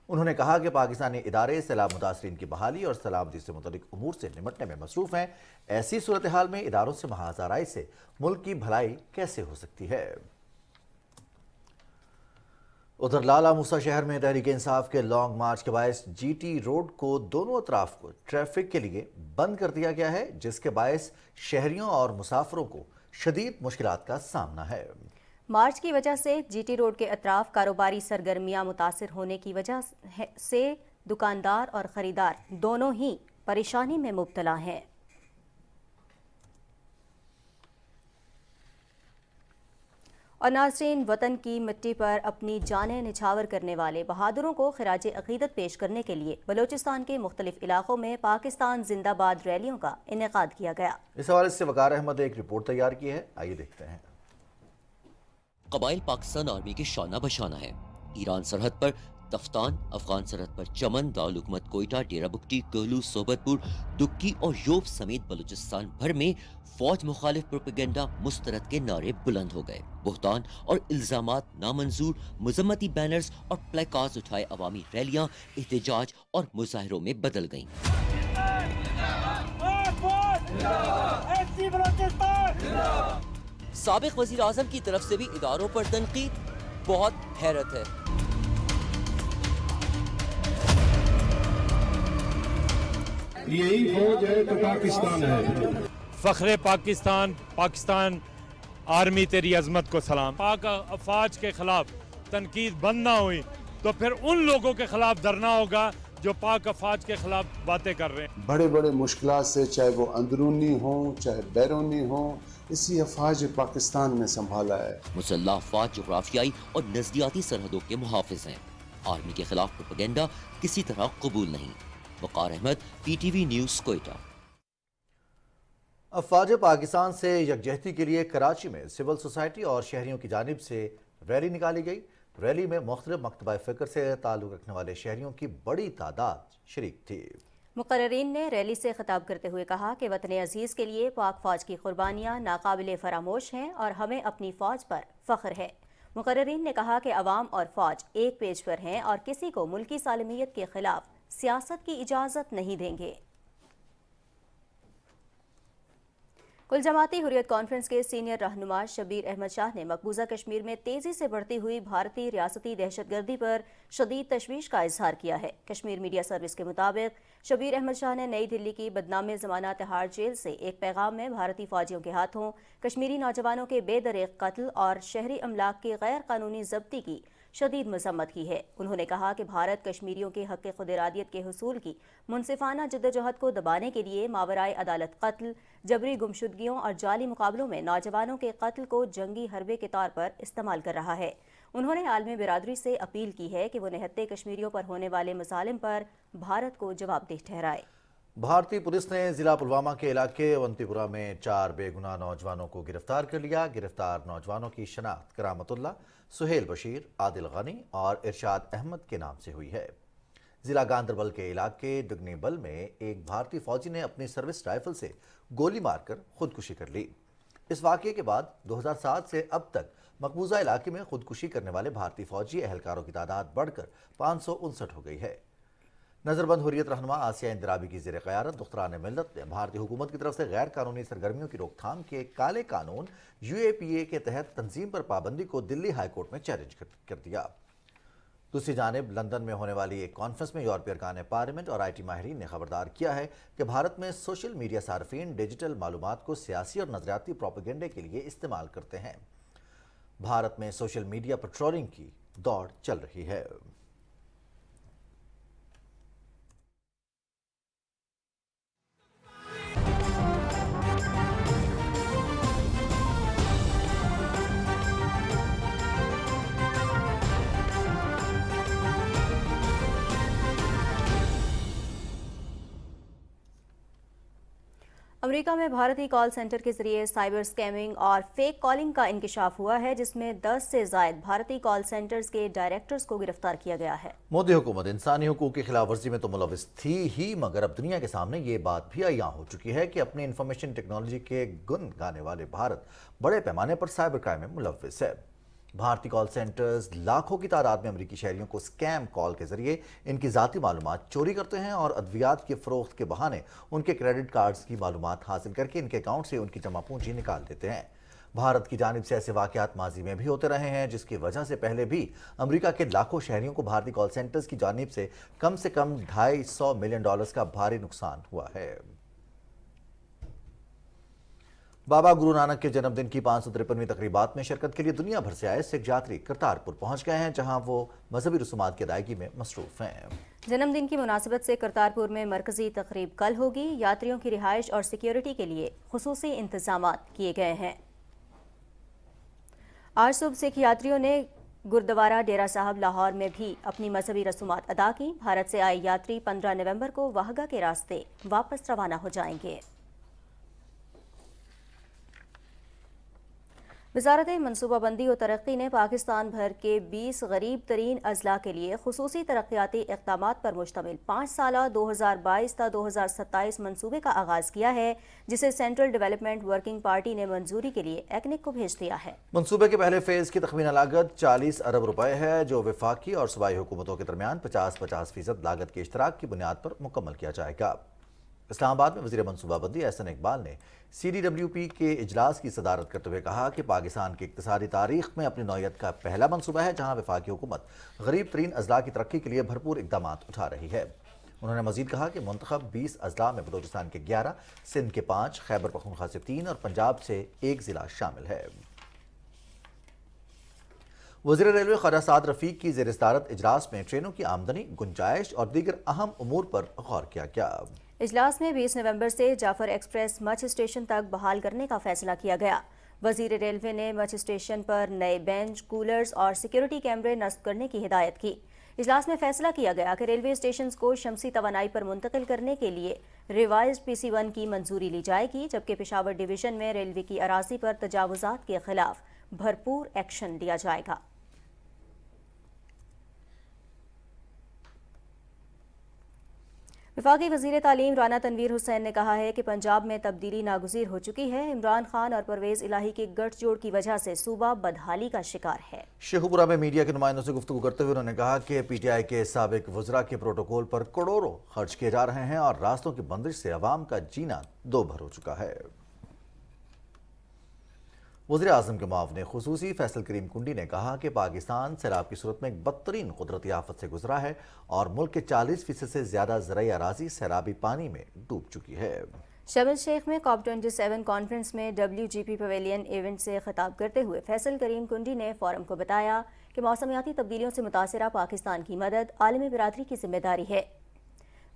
उन्होंने कहा कि पाकिस्तानी इदारे सैलाब मुतासरीन की बहाली और सलामती से मुतल्लिक उमूर से निपटने में मसरूफ़ हैं। ऐसी सूरत हाल में इदारों से महाज़ाराई से मुल्क की भलाई कैसे हो सकती है। उधर लाला मूसा शहर में तहरीक इंसाफ के लॉन्ग मार्च के बायस GT रोड को दोनों अतराफ को ट्रैफिक के लिए बंद कर दिया गया है, जिसके बायस शहरियों और मुसाफिरों को शदीद मुश्किलात का सामना है। मार्च की वजह से GT रोड के अतराफ कारोबारी सरगर्मियां मुतासिर होने की वजह से दुकानदार और ख़रीदार दोनों ही परेशानी में मुब्तला हैं। और नाज़रीन, वतन की मिट्टी पर अपनी जानें निछावर करने वाले बहादुरों को खिराज अक़ीदत पेश करने के लिए बलूचिस्तान के मुख्तलिफ इलाकों में पाकिस्तान जिंदाबाद रैलियों का इनेकाद किया गया। इस हवाले से वकार अहमद ने एक रिपोर्ट तैयार की है, आइए देखते हैं। कबाइल पाकिस्तान आर्मी के शाना बशाना है। ईरान सरहद पर तफ्तान, अफगान सरहद पर चमन, दारुल हुकूमत कोयटा, डेरा बुगटी, कोहलू, सोबतपुर, दुक्की और योब समेत बलूचिस्तान भर में फौज मुखालिफ प्रोपेगेंडा मुस्तरद के नारे बुलंद हो गए। बुहतान और इल्जामात, नामंजूर, मुजम्मती बैनर्स और प्लेकार्ड्स उठाए अवामी रैलियां एहतजाज और मुजाहिरों में बदल गईं। साबिक वज़ीर आज़म की तरफ से भी इदारों पर तनकीद, बहुत हैरत है। यही फौज है तो पाकिस्तान है। फख्रे पाकिस्तान, पाकिस्तान आर्मी तेरी अजमत को सलाम। पाक अफवाज के खिलाफ तनकीद बंद ना हुई तो फिर उन लोगों के खिलाफ धरना होगा जो पाक अफवाज के खिलाफ बातें कर रहे हैं। बड़े बड़े मुश्किलात से, चाहे वो अंदरूनी हो चाहे बैरूनी हो, इसी अफवाज पाकिस्तान ने संभाला है। मुसल्लह अफवाज जोग्राफियाई और नजदियाती सरहदों के मुहाफिज हैं। आर्मी के खिलाफ प्रोपेगेंडा किसी तरह कबूल नहीं। वकार अहमद, PTV न्यूज़, कोयटा। अफवाज पाकिस्तान से यकजहती के लिए कराची में सिविल सोसाइटी और शहरियों की जानिब से रैली निकाली गई। रैली में मुख्तलिफ मकतबा फ़िक्र से ताल्लुक़ रखने वाले शहरियों की बड़ी तादाद शरीक थी। मुकर्ररीन ने रैली से खिताब करते हुए कहा कि वतन अजीज़ के लिए पाक फ़ौज की कुर्बानियाँ नाकाबिले फरामोश हैं और हमें अपनी फ़ौज पर फ़ख्र है। मुकर्ररीन ने कहा कि अवाम और फ़ौज एक पेज पर हैं और किसी को मुल्की सालमियत के खिलाफ सियासत की इजाज़त नहीं देंगे। कुल जमाती हुर्रियत कॉन्फ्रेंस के सीनियर रहनुमा शबीर अहमद शाह ने मकबूजा कश्मीर में तेजी से बढ़ती हुई भारतीय रियासती दहशतगर्दी पर शदीद तशवीश का इजहार किया है। कश्मीर मीडिया सर्विस के मुताबिक शबीर अहमद शाह ने नई दिल्ली की बदनाम ज़माना तिहाड़ जेल से एक पैगाम में भारतीय फौजियों के हाथों कश्मीरी नौजवानों के बेदरेक कत्ल और शहरी अमलाक की गैर कानूनी जब्ती की शदीद मजम्मत की है। उन्होंने कहा कि भारत कश्मीरियों के हक़ खुदइरादियत के हुसूल की मुनसिफाना जद्दोजहद को दबाने के लिए मावराए अदालत कत्ल, जबरी गुमशुदगियों और जाली मुकाबलों में नौजवानों के कत्ल को जंगी हरबे के तौर पर इस्तेमाल कर रहा है। उन्होंने आलमी बिरादरी से अपील की है कि वो निहत्ते कश्मीरियों पर होने वाले मसालिम पर भारत को जवाबदेह ठहराए। भारतीय पुलिस ने जिला पुलवामा के इलाके अवंतीपुरा में 4 बेगुनाह नौजवानों को गिरफ्तार कर लिया। गिरफ्तार नौजवानों की शनाख्त करामतुल्लाह, सुहेल बशीर, आदिल गनी और इरशाद अहमद के नाम से हुई है। जिला गांदरबल के इलाके दुगनीबल में एक भारतीय फौजी ने अपनी सर्विस राइफल से गोली मारकर खुदकुशी कर ली। इस वाक़े के बाद 2007 से अब तक मकबूजा इलाके में खुदकुशी करने वाले भारतीय फौजी एहलकारों की तादाद बढ़कर 559 हो गई है। नजरबंद हुर्रियत रहनुमा आसिया इंदिराबी की ज़ेर क़यादत दुख्तरान मिल्लत ने भारतीय हुकूमत की तरफ से गैर कानूनी सरगर्मियों की रोकथाम के काले कानून UAPA के तहत तंजीम पर पाबंदी को दिल्ली हाई कोर्ट में चैलेंज कर दिया। दूसरी जानिब लंदन में होने वाली एक कॉन्फ्रेंस में यूरोपीय अरकान पार्लियामेंट और IT माहिरीन ने खबरदार किया है कि भारत में सोशल मीडिया सार्फिन डिजिटल मालूमात को सियासी और नजरियाती प्रोपेगेंडे के लिए इस्तेमाल करते हैं। भारत में सोशल मीडिया पर ट्रोलिंग की दौड़ चल रही है। अमेरिका में भारतीय कॉल सेंटर के जरिए साइबर स्कैमिंग और फेक कॉलिंग का इंकिशाफ हुआ है, जिसमें 10 से ज़ायद भारतीय कॉल सेंटर्स के डायरेक्टर्स को गिरफ्तार किया गया है। मोदी हुकूमत इंसानी हुकूक की खिलाफ वर्जी में तो मुलविस थी ही, मगर अब दुनिया के सामने ये बात भी अयां हो चुकी है कि अपनी इंफॉर्मेशन टेक्नोलॉजी के गुन गाने वाले भारत बड़े पैमाने पर साइबर क्राइम में मुलविस है। भारतीय कॉल सेंटर्स लाखों की तादाद में अमेरिकी शहरियों को स्कैम कॉल के जरिए इनकी ज़ाती मालूमात चोरी करते हैं और अद्वियात की फ़रोख्त के बहाने उनके क्रेडिट कार्ड्स की मालूमात हासिल करके इनके अकाउंट से उनकी जमा पूंजी निकाल देते हैं। भारत की जानिब से ऐसे वाक़यात माजी में भी होते रहे हैं, जिसकी वजह से पहले भी अमेरिका के लाखों शहरियों को भारतीय कॉल सेंटर्स की जानिब से कम $250 मिलियन का भारी नुकसान हुआ है। बाबा गुरु नानक के जन्मदिन की 553वीं तकरीबात में शिरकत के लिए दुनिया भर से आए सिख यात्री करतारपुर पहुंच गए हैं, जहां वो मजहबी रसूमात की अदायगी में मसरूफ हैं। जन्मदिन की मुनासिबत से करतारपुर में मरकजी तकरीब कल होगी। यात्रियों की रिहाइश और सिक्योरिटी के लिए खुसूसी इंतजामात किए गए हैं। आज सुबह सिख यात्रियों ने गुरुद्वारा डेरा साहब लाहौर में भी अपनी मजहबी रसूमात अदा की। भारत से आए यात्री 15 नवंबर को वाहगा के रास्ते वापस रवाना हो जाएंगे। वज़ारत मनसूबाबंदी और तरक्की ने पाकिस्तान भर के 20 गरीब तरीन अजला के लिए खुसूसी तरक्याती इक़दामात पर मुश्तमिल 5 साला 2022 ta 2027 मनसूबे का आगाज़ किया है, जिसे सेंट्रल डेवलपमेंट वर्किंग पार्टी ने मंजूरी के लिए एक्निक को भेज दिया है। मनसूबे के पहले फेज़ की तखमीना लागत 40 अरब रुपए है, जो वफाकी और सूबाई हुकूमतों के दरमियान 50-50% लागत के इश्तराक की बुनियाद पर मुकम्मल किया जाएगा। इस्लामाबाद में वज़ीर मनसूबाबंदी एहसन इकबाल ने CDWP के इजलास की सदारत करते हुए कहा कि पाकिस्तान की इक़्तिसादी तारीख में अपनी नौयत का पहला मनसूबा है, जहाँ वफाकी हुकूमत गरीब तरीन अजला की तरक्की के लिए भरपूर इक़दामात उठा रही है। उन्होंने मज़ीद कहा कि मुंतखब 20 अजला में बलूचिस्तान के 11, सिंध के 5, खैबर पख्तूनख्वा से 3 और पंजाब से 1 ज़िला शामिल है। वज़ीर रेलवे ख्वाजा साद रफ़ीक की ज़ेर सदारत इजलास में ट्रेनों की आमदनी, गुंजाइश और दीगर अहम उमूर पर गौर किया गया। इजलास में 20 नवंबर से जाफर एक्सप्रेस मच स्टेशन तक बहाल करने का फैसला किया गया। वज़ीर रेलवे ने मच स्टेशन पर नए बेंच, कूलर्स और सिक्योरिटी कैमरे नस्ब करने की हिदायत की। इजलास में फैसला किया गया कि रेलवे स्टेशन को शमसी तवानाई पर मुंतकिल करने के लिए रिवाइज्ड PC1 की मंजूरी ली जाएगी, जबकि पेशावर डिवीजन में रेलवे की अराजी पर तजावुजात के खिलाफ भरपूर एक्शन लिया जाएगा। वफाकी वज़ीर तालीम राना तनवीर हुसैन ने कहा है कि पंजाब में तब्दीली नागुज़ीर हो चुकी है। इमरान खान और परवेज़ इलाही के गठजोड़ की वजह से सूबा बदहाली का शिकार है। शेखुपुरा में मीडिया के नुमाइंदों से गुफ्तगू करते हुए उन्होंने कहा कि PTI के साबिक वज़रा के प्रोटोकॉल पर करोड़ों खर्च किए जा रहे हैं और रास्तों की बंदिश से अवाम का जीना दो भर हो चुका है। वज़ीर आज़म के मुआविन खुसूसी फैसल करीम कुंडी ने कहा कि पाकिस्तान सैलाब की सूरत में एक बदतरीन कुदरती आफत से गुजरा है और मुल्क के 40% से ज़्यादा ज़राई अराज़ी सैलाबी पानी में डूब चुकी है। शर्म शेख में COP27 कॉन्फ्रेंस में WGP पवेलियन इवेंट से खिताब करते हुए फैसल करीम कुंडी ने फोरम को बताया कि मौसमियाती तब्दीलियों से मुतासरा पाकिस्तान की मदद आलमी बिरादरी की जिम्मेदारी है।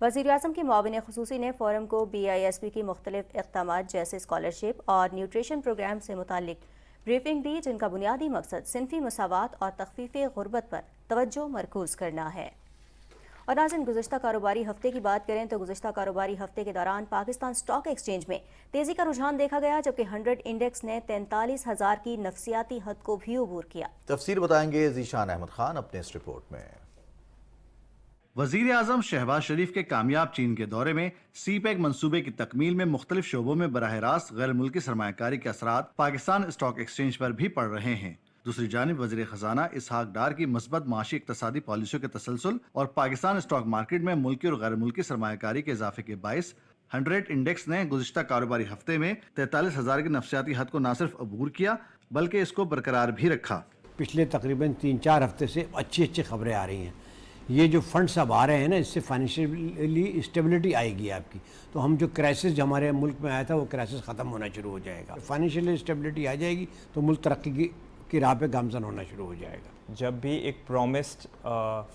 वज़ीर आज़म के मुआविन खुसूसी ने फोरम को BISP की मुख्तलिफ इक़दामात जैसे स्कॉलरशिप और न्यूट्रिशन प्रोग्राम से मुतालिक ब्रीफिंग दी, जिनका बुनियादी मकसद सिनफी मसावात और तख़फ़ीफ़े गुर्बत पर तवज्जो मरकूज़ करना है। और नाज़रीन, गुज़िश्ता कारोबारी हफ्ते की बात करें तो गुज़िश्ता कारोबारी हफ्ते के दौरान पाकिस्तान स्टॉक एक्सचेंज में तेज़ी का रुझान देखा गया, जबकि 100 इंडेक्स ने 43,000 की नफसियाती हद को भी अबूर किया। तफसील बताएंगे ज़ीशान अहमद खान अपने इस रिपोर्ट में। वज़ीर आज़म शहबाज शरीफ के कामयाब चीन के दौरे में CPEC मंसूबे की तकमील में मुख्तलिफ शोबों में बराह रास्त गैर मुल्की सरमायाकारी के असरात पाकिस्तान स्टॉक एक्सचेंज पर भी पड़ रहे हैं। दूसरी जानिब वज़ीर ख़जाना इसहाक डार की मस्बत माशी इक़्तिसादी पॉलिसियों के तसलसल और पाकिस्तान स्टॉक मार्केट में मुल्की और गैर मुल्की सरमायाकारी के इजाफे के बाइस 100 इंडेक्स ने गुज़िश्ता कारोबारी हफ्ते में 43,000 की नफसियाती हद को न सिर्फ अबूर किया बल्कि इसको बरकरार भी रखा। पिछले तकरीबन 3-4 हफ्ते से अच्छी खबरें आ रही हैं। ये जो फंड्स अब आ रहे हैं ना, इससे फाइनेंशियली स्टेबिलिटी आएगी आपकी। तो हम जो क्राइसिस हमारे मुल्क में आया था वो क्राइसिस ख़त्म होना शुरू हो जाएगा। फाइनेंशियली स्टेबिलिटी आ जाएगी तो मुल्क तरक्की की राह पे गामज़न होना शुरू हो जाएगा। जब भी एक प्रॉमिस्ड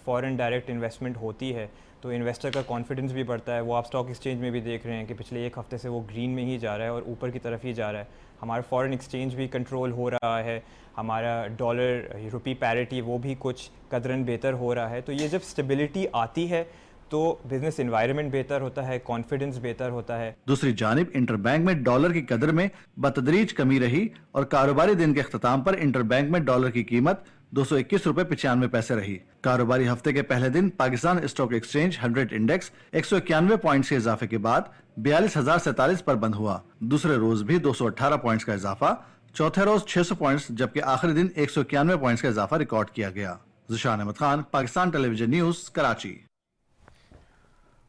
फॉरेन डायरेक्ट इन्वेस्टमेंट होती है तो इन्वेस्टर का कॉन्फिडेंस भी बढ़ता है। वो आप स्टॉक एक्सचेंज में भी देख रहे हैं कि पिछले एक हफ्ते से वो ग्रीन में ही जा रहा है और ऊपर की तरफ ही जा रहा है। हमारा फॉरेन एक्सचेंज भी कंट्रोल हो रहा है, हमारा डॉलर रुपी पैरिटी वो भी कुछ कदरन बेहतर हो रहा है। तो ये जब स्टेबिलिटी आती है तो बिजनेस एनवायरनमेंट बेहतर होता है, कॉन्फिडेंस बेहतर होता है। दूसरी जानिब इंटरबैंक में डॉलर की कदर में बतदरीज कमी रही और कारोबारी दिन के अख्ताम पर इंटरबैंक में डॉलर की कीमत 221 रुपए 95 पैसे रही। कारोबारी हफ्ते के पहले दिन Pakistan stock exchange 100 index 191 points के इजाफे के बाद 42,047 पर बंद हुआ। दूसरे रोज भी 218 पॉइंट्स का इजाफा चौथे रोज 600 पॉइंट्स जबकि आखिरी दिन 191 पॉइंट्स का इजाफा रिकॉर्ड किया गया। Zeeshan Ahmed Khan, Pakistan television news, Karachi.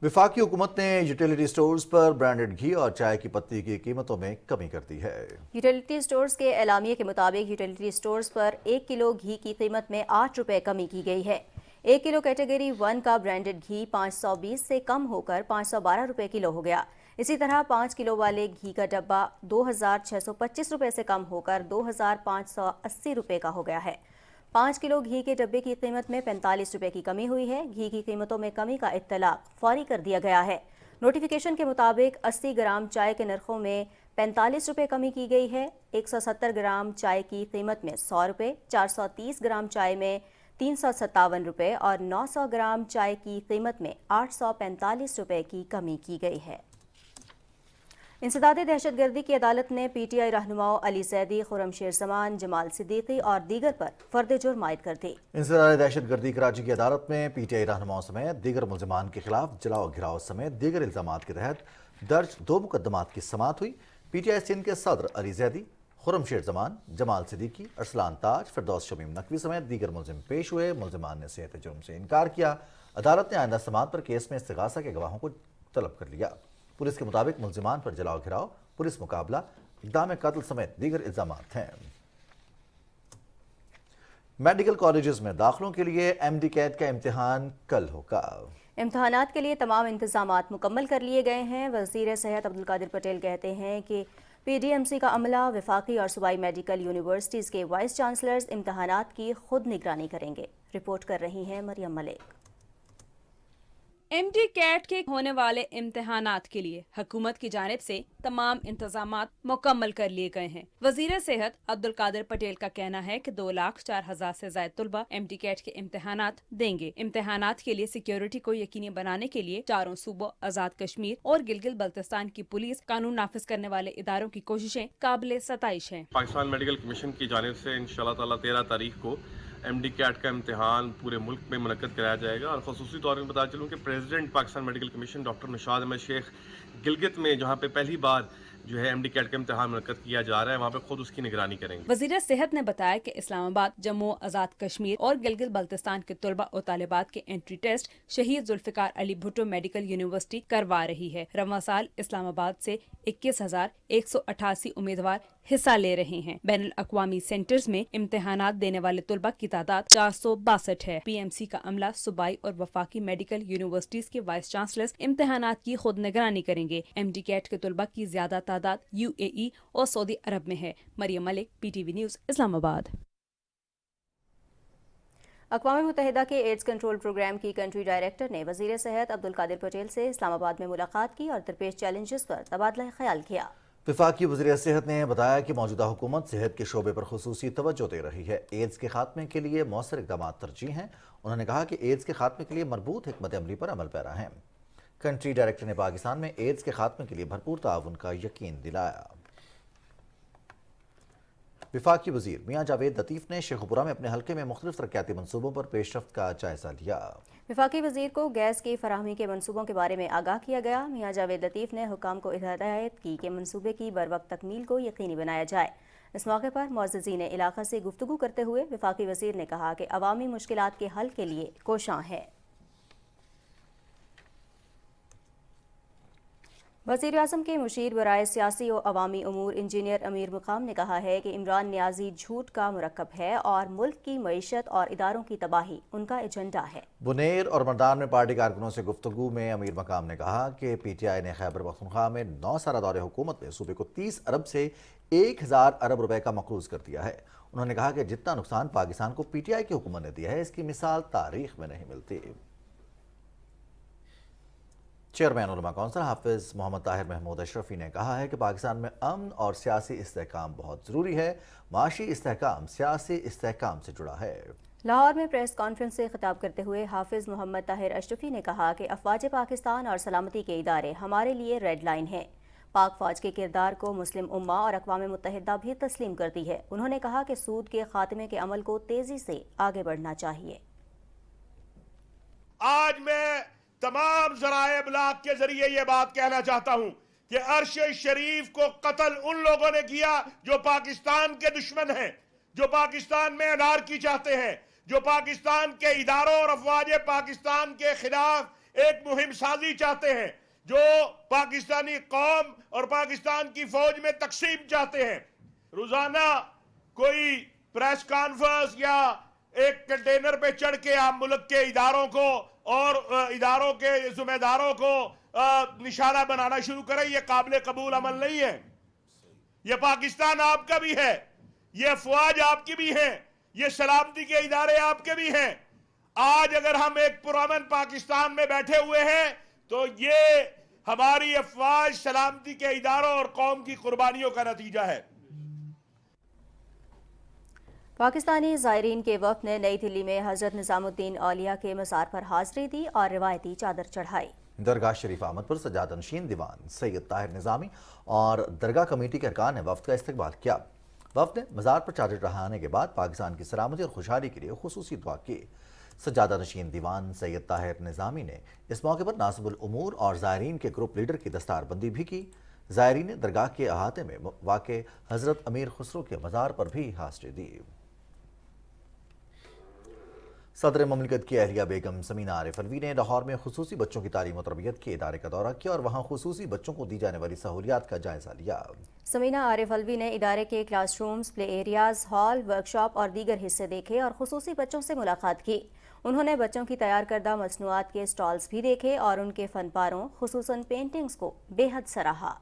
विफाकी हुकूमत ने यूटिलिटी स्टोर्स पर ब्रांडेड घी और चाय की पत्ती की कीमतों में कमी कर दी है। यूटिलिटी स्टोर्स के एलामिये के मुताबिक यूटिलिटी स्टोर्स पर 1 किलो घी की कीमत में 8 रुपए कमी की गई है। 1 किलो कैटेगरी 1 का ब्रांडेड घी 520 से कम होकर 512 रुपए किलो हो गया। इसी तरह 5 किलो वाले घी का डब्बा 2625 रुपए से कम होकर 2580 रुपए का हो गया है। 5 किलो घी के डब्बे की कीमत में 45 रुपए की कमी हुई है। घी की कीमतों में कमी का इत्तलाक फौरी कर दिया गया है। नोटिफिकेशन के मुताबिक 80 ग्राम चाय के नरखों में 45 रुपए कमी की गई है। 170 ग्राम चाय की कीमत में 100 रुपए, 430 ग्राम चाय में 357 रुपए और 900 ग्राम चाय की कीमत में 845 रुपए की कमी की गई है। इंसदाद दहशतगर्दी की अदालत ने PTI रहनुमाओं अली जैदी, खुर्रमशेर जमान, जमाल सिद्दीकी और दीगर पर फर्द जुर्म आयद कर दी। इंसदाद दहशतगर्दी कराची की अदालत में PTI रहनुमाओं समेत दीगर मुलजिमान के खिलाफ जलाओ घिराव समेत दीगर इल्जामात के तहत दर्ज 2 मुकदमात की समाअत हुई। PTI सिंध के सदर अली जैदी, खुर्रमशेर जमान, जमाल सिद्दीकी, अरसलान ताज, फिरदौस शमीम नकवी समेत दीगर मुलजिम पेश हुए। मुलजिमान ने सेहत जुर्म से इनकार किया। अदालत ने आइंदा समाअत पर केस में इस्तिगासा के गवाहों को तलब कर लिया। पुलिस के मुताबिक मुलजिमान पर जलाओ घिराव, पुलिस मुकाबला, इक़दाम कत्ल समेत दीगर इल्जामात हैं। मेडिकल कॉलेजेस में दाखिलों के लिए MD कैट का इम्तिहान कल होगा। इम्तिहानात के लिए तमाम इंतजामात मुकम्मल कर लिए गए हैं। वज़ीर सेहत अब्दुल कादिर पटेल कहते हैं कि PDMC का अमला वफाकी और सूबाई मेडिकल यूनिवर्सिटीज़ के वाइस चांसलर्स इम्तिहानात की खुद निगरानी करेंगे। रिपोर्ट कर रही हैं मरियम मलिक। MD कैट के होने वाले इम्तिहानात के लिए हुकूमत की जानिब से तमाम इंतजामात मुकम्मल कर लिए गए हैं। वजीर सेहत अब्दुल कादिर पटेल का कहना है कि 2,04,000 से ज्यादा तुलबा MD कैट के इम्तिहानात देंगे। इम्तिहानात के लिए सिक्योरिटी को यकीनी बनाने के लिए चारों सूबों, आजाद कश्मीर और गिलगित बल्तिस्तान की पुलिस, कानून नाफिज करने वाले इदारों की कोशिशें काबिल सताइश हैं। पाकिस्तान मेडिकल कमीशन की जानिब से इंशाअल्लाह ताला 13 तारीख को MD कैट का इम्तिहान पूरे मुल्क में मुनक्कद कराया जाएगा। और खसूसी तौर पर बता चलूँ कि president Pakistan medical commission doctor Nishad Ahmed Sheikh Gilgit में जहाँ पे पहली बार जो है MD कैट का इम्तिहान मुनक्कद किया जा रहा है, वहाँ पे खुद उसकी निगरानी करेंगे। वज़ीर सेहत ने बताया कि इस्लामाबाद, जम्मू, आजाद कश्मीर और गिलगित बल्तिस्तान के तुलबा और तालिबात के एंट्री टेस्ट शहीद जुल्फ़िकार अली भुट्टो मेडिकल यूनिवर्सिटी करवा रही है। रवां साल इस्लामाबाद से 21,188 उम्मीदवार हिस्सा ले रहे हैं। बैनुल अक़वामी सेंटर्स में इम्तिहानात देने वाले तुलबा की तादाद 462 है। PMC का अमला सूबाई और वफाकी मेडिकल यूनिवर्सिटीज के वाइस चांसलर्स इम्तिहानात की खुद निगरानी करेंगे। MD कैट के तुलबा की ज्यादा तादाद UAE और सऊदी अरब में है। Maryam Malik, PTV news, Islamabad. अक़वाम मुत्तहिदा के एड्स कंट्रोल प्रोग्राम की कंट्री डायरेक्टर ने वज़ीर सेहत अब्दुल कादिर पटेल से इस्लामाबाद में मुलाकात की और दरपेश चैलेंजेस पर तबादला ख्याल किया। वफाकी वज़ीर सेहत ने बताया कि मौजूदा हुकूमत सेहत के शोबे पर खुसूसी तवज्जो दे रही है। एड्स के खात्मे के लिए मौसर इक़दाम तरजीह हैं। उन्होंने कहा कि एड्स के खात्मे के लिए मरबूत हिकमत अमली पर अमल पैरा है। कंट्री डायरेक्टर ने पाकिस्तान में एड्स के खात्मे के लिए भरपूर ताउन का यकीन दिलाया। वफाकी वज़ीर मियाँ जावेद लतीफ़ ने शेखुपुरा में अपने हल्के में मुख्तलिफ तरक्याती मनसूबों पर पेशरफ्त का जायजा लिया। वफाकी वज़ीर को गैस की फराहमी के मनसूबों के बारे में आगाह किया गया। मियाँ जावेद लतीफ़ ने हुकाम को हिदायत की कि मनसूबे की बरवक्त तकमील को यकीनी बनाया जाए। इस मौके पर मुअज़्ज़िज़ीन इलाक़ा से गुफ्तगू करते हुए वफाकी वज़ीर ने कहा कि अवामी मुश्किलात के हल के लिए कोशां है। वज़ीर-ए-आज़म के मुशीर बराए सियासी और अवामी उमूर इंजीनियर अमीर मुकाम ने कहा है कि इमरान नियाज़ी झूठ का मुरक्कब है और मुल्क की मईशत और इदारों की तबाही उनका एजेंडा है। बुनेर और मर्दान में पार्टी कारकुनों से गुफ्तगू में अमीर मकाम ने कहा कि PTI ने खैबर पख्तूनख्वा में 9 साल दौरे हुकूमत में सूबे को 30 अरब से 1,000 अरब रुपए का मक़रूज़ कर दिया है। उन्होंने कहा कि जितना नुकसान पाकिस्तान को PTI की हुकूमत ने दिया है, इसकी मिसाल तारीख में नहीं मिलती। चेयरमैन उलमा कौंसिल हाफिज मोहम्मद ताहिर महमूद अशरफी ने कहा है कि पाकिस्तान में अमन और सियासी इस्तेहकाम बहुत ज़रूरी है। माशी इस्तेहकाम सियासी इस्तेहकाम से जुड़ा है। लाहौर में प्रेस कॉन्फ्रेंस से खिताब करते हुए हाफिज मोहम्मद ताहिर अशरफी ने कहा कि अफवाज पाकिस्तान और सलामती के इदारे हमारे लिए रेड लाइन है। पाक फौज के किरदार को मुस्लिम उम्मा और अक़वाम मुत्तहिदा भी तस्लीम करती है। उन्होंने कहा कि सूद के खात्मे के अमल को तेजी से आगे बढ़ना चाहिए। आज मैं तमाम ज़राए इब्लाग के जरिए ये बात कहना चाहता हूं کہ عرش شریف کو قتل ان لوگوں نے کیا جو پاکستان کے دشمن ہیں، جو پاکستان میں انارکی چاہتے ہیں، جو پاکستان کے اداروں اور افواج پاکستان کے خلاف ایک مہم سازی چاہتے ہیں، جو پاکستانی قوم اور پاکستان کی فوج میں تقسیم چاہتے ہیں۔ روزانہ کوئی پریس کانفرنس یا ایک کنٹینر پہ چڑھ کے آپ ملک کے اداروں کو اور اداروں کے ذمہ داروں کو نشانہ بنانا شروع کریں، یہ قابل قبول عمل نہیں ہے۔ یہ پاکستان آپ کا بھی ہے، یہ افواج آپ کی بھی ہیں، یہ سلامتی کے ادارے آپ کے بھی ہیں۔ آج اگر ہم ایک پرامن پاکستان میں بیٹھے ہوئے ہیں تو یہ ہماری افواج، سلامتی کے اداروں اور قوم کی قربانیوں کا نتیجہ ہے۔ پاکستانی زائرین کے وفد نے نئی دلی میں حضرت نظام الدین اولیاء کے مزار پر حاضری دی اور روایتی چادر چڑھائی۔ درگاہ شریف آمد پر سجادہ نشین دیوان سید طاہر نظامی اور درگاہ کمیٹی کے ارکان نے وفد کا استقبال کیا۔ وفد نے مزار پر چادر چڑھانے کے بعد پاکستان کی سلامتی اور خوشحالی کے لیے خصوصی دعا کی۔ سجادہ نشین دیوان سید طاہر نظامی نے اس موقع پر ناصب الامور اور زائرین کے گروپ لیڈر کی دستار بندی بھی کی۔ زائرین نے درگاہ کے احاطے میں واقع حضرت امیر خسرو کے مزار پر بھی حاضری دی۔ صدر مملکت کی اہلیہ بیگم سمینہ عارف الوی نے لاہور میں خصوصی بچوں کی تعلیم و تربیت کے ادارے کا دورہ کیا اور وہاں خصوصی بچوں کو دی جانے والی سہولیات کا جائزہ لیا۔ سمینہ عارف الوی نے ادارے کے کلاس رومز، پلے ایریاز، ہال، ورکشاپ اور دیگر حصے دیکھے اور خصوصی بچوں سے ملاقات کی۔ انہوں نے بچوں کی تیار کردہ مصنوعات کے سٹالز بھی دیکھے اور ان کے فن پاروں خصوصاً پینٹنگز کو بے حد سراہا۔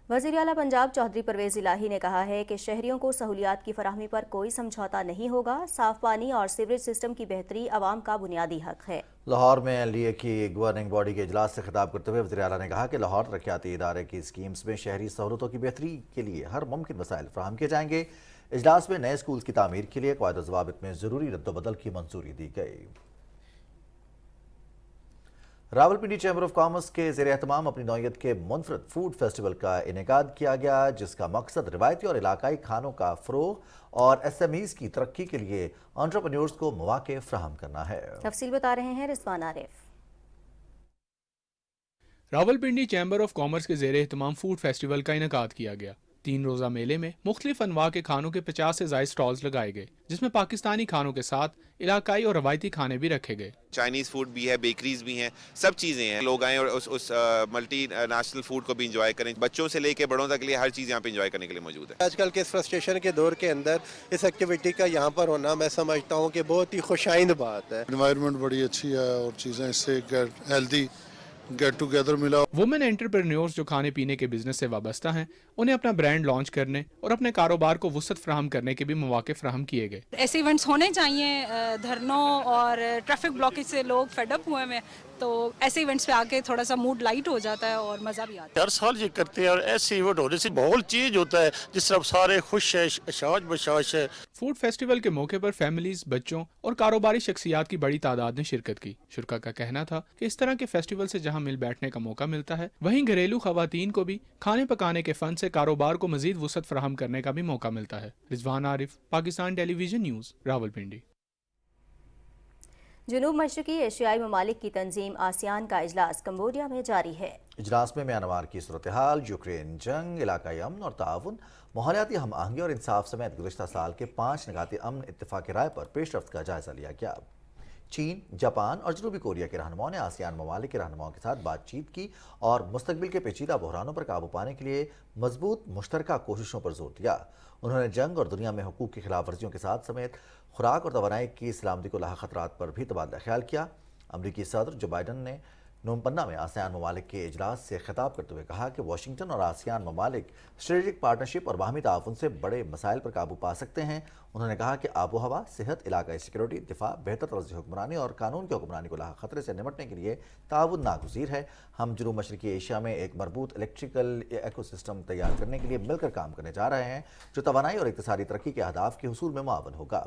وزیر اعلیٰ پنجاب چودھری پرویز الہی نے کہا ہے کہ شہریوں کو سہولیات کی فراہمی پر کوئی سمجھوتا نہیں ہوگا۔ صاف پانی اور سیوریج سسٹم کی بہتری عوام کا بنیادی حق ہے۔ لاہور میں LDA کی گورننگ باڈی کے اجلاس سے خطاب کرتے ہوئے وزیر اعلیٰ نے کہا کہ لاہور ترقیاتی ادارے کی اسکیمز میں شہری سہولتوں کی بہتری کے لیے ہر ممکن وسائل فراہم کیے جائیں گے۔ اجلاس میں نئے اسکولز کی تعمیر کے لیے قواعد و ضوابط میں ضروری رد و بدل کی منظوری دی گئی۔ راولپنڈی چیمبر آف کامرس کے زیر اہتمام اپنی نوعیت کے منفرد فوڈ فیسٹیول کا انعقاد کیا گیا، جس کا مقصد روایتی اور علاقائی کھانوں کا فروغ اور SMEs کی ترقی کے لیے انٹرپرینیورز کو مواقع فراہم کرنا ہے۔ تفصیل بتا رہے ہیں رضوان عارف۔ راولپنڈی چیمبر آف کامرس کے زیر اہتمام فوڈ فیسٹیول کا انعقاد کیا گیا۔ 3 روزہ میلے میں مختلف انواع کے کھانوں کے 50 سے زائد سٹالز لگائے گئے، جس میں پاکستانی کھانوں کے ساتھ علاقائی اور روایتی کھانے بھی رکھے گئے۔ چائنیز فوڈ بھی ہے، بیکریز بھی ہیں، سب چیزیں ہیں۔ لوگ آئیں اور اس ملٹی نیشنل فوڈ کو بھی انجوائے کریں۔ بچوں سے لے کے بڑوں تک کے لیے ہر چیز یہاں پہ انجوائے کرنے کے لیے موجود ہے۔ آج کل کے اس فرسٹریشن کے دور کے اندر اس ایکٹیویٹی کا یہاں پر ہونا میں سمجھتا ہوں کہ بہت ہی خوشائند بات ہے۔ انوائرمنٹ بڑی اچھی ہے اور چیزیں اس سے ہیلدی گیٹ ٹوگیدر ملا۔ وومن انٹرپرینیورز جو کھانے پینے کے بزنس سے وابستہ ہیں، انہیں اپنا برانڈ لانچ کرنے اور اپنے کاروبار کو وسعت فراہم کرنے کے بھی مواقع فراہم کیے گئے۔ ایسے ایونٹس ہونے چاہیے، دھرنوں اور ٹریفک بلاکیج سے لوگ فیڈ اپ ہوئے ہیں، تو ایسے ایونٹس پہ آ کے تھوڑا سا موڈ لائٹ ہو جاتا ہے اور مزہ بھی آتا ہے۔ ہر سال یہ کرتے ہیں اور ایسے ایونٹ ہونے سے ماحول چینج ہوتا ہے جس طرح سارے خوش ہیں، شاش بشاش ہے۔ فوڈ فیسٹیول کے موقع پر فیملیز، بچوں اور کاروباری شخصیات کی بڑی تعداد نے شرکت کی۔ شرکا کا کہنا تھا کہ اس طرح کے فیسٹیول سے جہاں مل بیٹھنے کا موقع ملتا ہے، وہیں گھریلو خواتین کو بھی کھانے پکانے کے فن سے کاروبار کو مزید وسعت فراہم کرنے کا بھی موقع ملتا ہے۔ رضوان عارف، پاکستان ٹیلی ویژن نیوز، راولپنڈی۔ جنوب مشرقی ایشیائی ممالک کی تنظیم آسیان کا اجلاس کمبوڈیا میں جاری ہے۔ اجلاس میں میانمار کی صورتحال، یوکرین جنگ، علاقائی امن اور تعاون، ماحولیاتی ہم آہنگی اور انصاف سمیت گزشتہ سال کے 5 نکاتی امن اتفاق رائے پر پیش رفت کا جائزہ لیا گیا۔ چین، جاپان اور جنوبی کوریا کے رہنماؤں نے آسیان ممالک کے رہنماؤں کے ساتھ بات چیت کی اور مستقبل کے پیچیدہ بحرانوں پر قابو پانے کے لیے مضبوط مشترکہ کوششوں پر زور دیا۔ انہوں نے جنگ اور دنیا میں حقوق کی خلاف ورزیوں کے ساتھ سمیت خوراک اور توانائی کی سلامتی کو لاحق خطرات پر بھی تبادلہ خیال کیا۔ امریکی صدر جو بائیڈن نے نومپنا میں آسیان ممالک کے اجلاس سے خطاب کرتے ہوئے کہا کہ واشنگٹن اور آسیان ممالک اسٹریٹجک پارٹنرشپ اور باہمی تعاون سے بڑے مسائل پر قابو پا سکتے ہیں۔ انہوں نے کہا کہ آب و ہوا، صحت، علاقائی سیکورٹی، دفاع، بہتر طرز حکمرانی اور قانون کی حکمرانی کو لاحق خطرے سے نمٹنے کے لیے تعاون ناگزیر ہے۔ ہم جنوب مشرقی ایشیا میں ایک مربوط الیکٹریکل ایکو سسٹم تیار کرنے کے لیے مل کر کام کرنے جا رہے ہیں جو توانائی اور اقتصادی ترقی کے اہداف کے حصول میں معاون ہوگا۔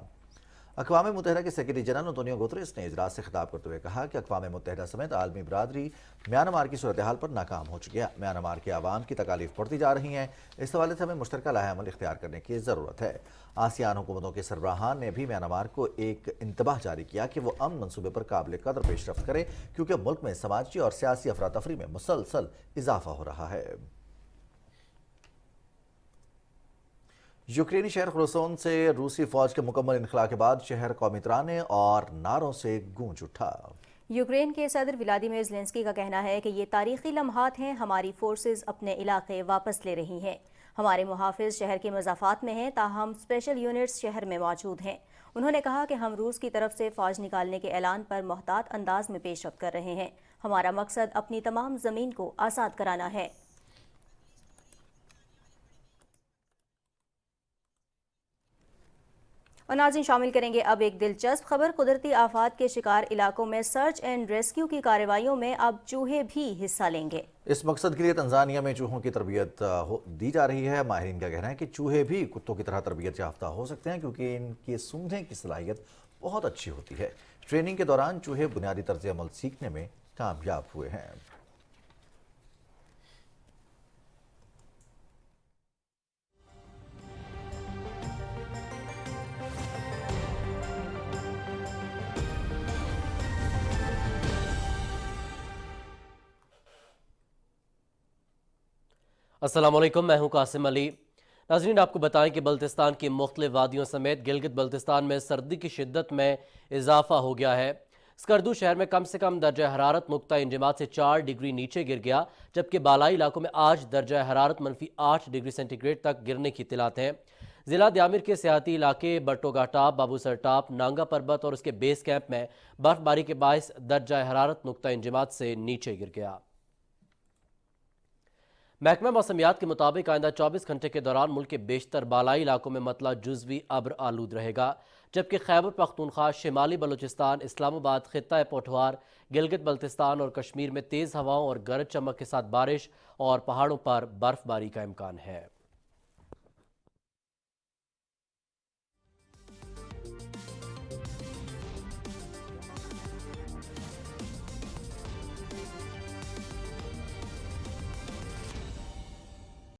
अक़वाम मुत्तहिदा के सेक्रेटरी जनरल अंतोनियो गुतरेस ने इजलास से खिताब करते हुए कहा कि अक़वाम मुत्तहिदा समेत आलमी बरादरी म्यांमार की सूरत हाल पर नाकाम हो चुकी है। म्यांमार के आवाम की तकालीफ बढ़ती जा रही हैं। इस हवाले से हमें मुश्तरका लाहेअमल इख्तियार करने की ज़रूरत है। आसियान हुकूमतों के सरबराहान ने भी म्यांमार को एक इंतबाह जारी किया कि वो अमन मनसूबे पर काबिल कदर पेशरफ्त करे, क्योंकि मुल्क में समाजी और सियासी अफरा तफरी में मुसलसल इजाफा हो रहा है। यूक्रेनी शहर खुरसोन से रूसी फौज के मुकम्मल इनखला के बाद शहर कौमी तराने और नारों से गूंज उठा। यूक्रेन के सदर व्लादिमीर ज़ेलेंस्की का कहना है कि ये तारीखी लम्हात हैं। हमारी फोर्सेस अपने इलाके वापस ले रही हैं। हमारे मुहाफिज शहर के मज़ाफ़ात में हैं, ताहम स्पेशल यूनिट्स शहर में मौजूद हैं। उन्होंने कहा कि हम रूस की तरफ से फ़ौज निकालने के ऐलान पर मोहतात अंदाज में पेशरफ्त कर रहे हैं। हमारा मकसद अपनी तमाम ज़मीन को आज़ाद कराना है। और नाज़रीन, शामिल करेंगे अब एक दिलचस्प खबर। कुदरती आफात के शिकार इलाकों में सर्च एंड रेस्क्यू की कार्रवाइयों में अब चूहे भी हिस्सा लेंगे। इस मकसद के लिए तंजानिया में चूहों की तरबियत दी जा रही है। माहिरीन का कहना है कि चूहे भी कुत्तों की तरह तरबियत याफ्ता हो सकते हैं, क्योंकि इनकी सूंघने की सलाहियत बहुत अच्छी होती है। ट्रेनिंग के दौरान चूहे बुनियादी तर्ज अमल सीखने में कामयाब हुए हैं। अस्सलाम वालेकुम, मैं हूं कासिम अली। नाज़रीन, आपको बताएं कि बल्तिस्तान की मुख्तलिफ वादियों समेत गिलगित बल्तिस्तान में सर्दी की शिद्दत में इजाफा हो गया है। स्कर्दू शहर में कम से कम दर्जा हरारत नुक्ता इंजमात से 4 डिग्री नीचे गिर गया, जबकि बालाई इलाकों में आज दर्जा हरारत -8 डिग्री सेंटीग्रेड तक गिरने की इत्तलात हैं। ज़िला द्यामिर के सियाती इलाके बट्टोगा टाप, बाबूसर टाप, नांगा पर्वत और उसके बेस कैंप में बर्फबारी के बायस दर्जा हरारत नुक्ता इंजमात से नीचे गिर गया। महकमा मौसमियात के मुताबिक आइंदा 24 घंटे के दौरान मुल्क के बेशतर बालाई इलाकों में मतला जुज़वी अब्र आलूद रहेगा, जबकि खैबर पख्तूनख्वा, शिमाली बलूचिस्तान, इस्लामाबाद, खित्ता पोठवार, गिलगित बल्तिस्तान और कश्मीर में तेज़ हवाओं और गरज चमक के साथ बारिश और पहाड़ों पर बर्फबारी का इम्कान है।